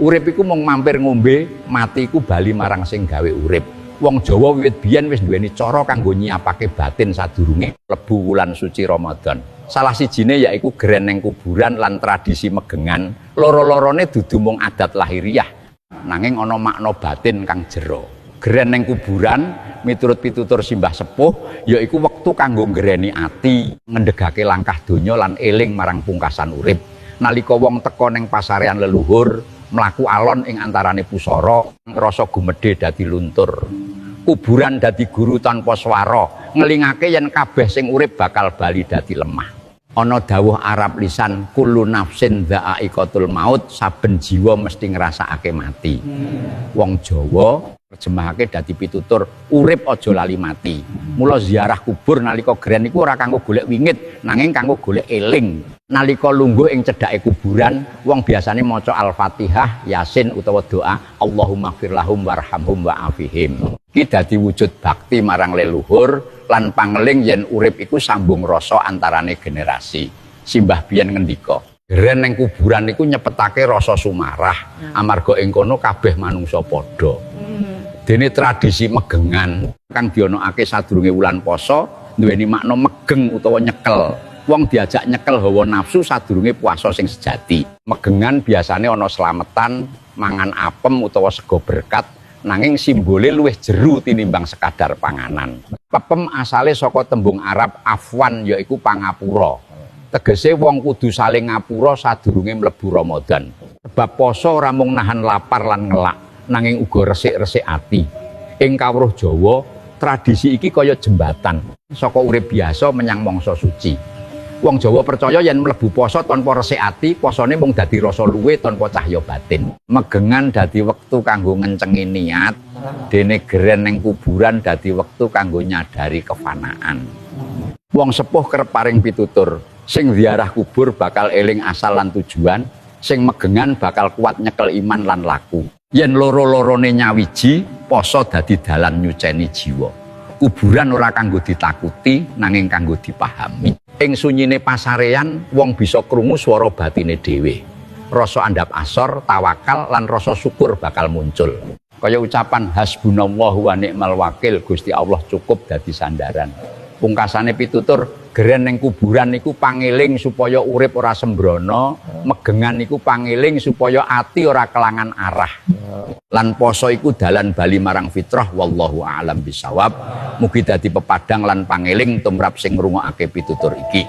Urip iku mung mampir ngombe, mati iku bali marang sing gawe urip. Wong Jawa wiwit biyen wis duweni cara kanggo nyiapake batin sadurunge mlebu wulan suci Ramadan. Salah sijine yaiku geren ning kuburan lan tradisi megengan. Loro-lorone dudu mung adat lahiriah, nanging ana makna batin kang jero. Geren ning kuburan miturut pitutur simbah sepuh yaiku wektu kanggo ngreni ati, ngendhegake langkah donya lan eling marang pungkasan urip. Nalika wong teka ning pasarean leluhur, mlaku alon ing antarane pusara, rasa gumedhe dadi luntur. Kuburan dadi guru tanpa swara, ngelingake yen kabeh sing urip bakal bali dadi lemah. Ana dawuh Arab lisan, kullu nafsin dha'iqatul maut, saben jiwa mesti ngrasakake mati. Wong Jawa terjemahake dadi pitutur, urip aja lali mati. Mula ziarah kubur nalika geren iku ora kanggo golek wingit, nanging kanggo golek eling. Nalika lungguh ing cedhake kuburan, wong biasane maca Al-Fatihah, Yasin utawa doa Allahumma ighfir lahum warhamhum wa'afihim. Iki dadi wujud bakti marang leluhur lan pangeling yen urip iku sambung rasa antarane generasi. Simbah biyen ngendika, geren ning kuburan iku nyepetake rasa sumarah, amarga ing kono kabeh manungsa padha. Dene tradisi megengan kang dionokake sadurunge wulan poso duweni makna megeng utawa nyekel. Wong diajak nyekel hawa nafsu sadurunge puasa sing sejati. Megengan biasane ana slametan, mangan apem utawa sego berkat, nanging simbole luwih jeru tinimbang sekadar panganan. Pepem asale saka tembung Arab afwan yaiku pangapura. Tegese wong kudu saling ngapura sadurunge mlebu Ramadan. Sebab poso ora mung nahan lapar lan ngelak, nanging uga resik-resik ati. Ing kawruh Jawa, tradisi iki kaya jembatan saka urip biasa menyang mangsa suci. Wong Jawa percaya yen mlebu poso tanpa resik ati, posone mung dadi rasa luwe tanpa cahya batin. Megengan dadi wektu kanggo ngencengi niat, dene geren ning kuburan dadi wektu kanggo nyadari kefanaan. Wong sepuh kerep paring pitutur, sing ziarah kubur bakal eling asal lan tujuan, sing megengan bakal kuat nyekel iman lan laku. Yen loro-lorone nyawiji, poso dadi dalan nyuceni jiwa. Kuburan ora kanggo ditakuti, nanging kanggo dipahami. Ing sunyine pasarean, wong bisa krungu swara batine dhewe. Rasa andhap asor, tawakal lan rasa syukur bakal muncul. Kaya ucapan hasbunallahu wa ni'mal wakil, Gusti Allah cukup dadi sandaran. Pungkasane pitutur, geren ning kuburan niku pangeling supaya urip ora sembrono, megengan niku pangeling supaya ati ora kelangan arah. Lan poso iku dalan bali marang fitrah, wallahu a'lam bisawab. Mugi dadi pepadang lan pangeling tumrap sing ngrungokake pitutur iki.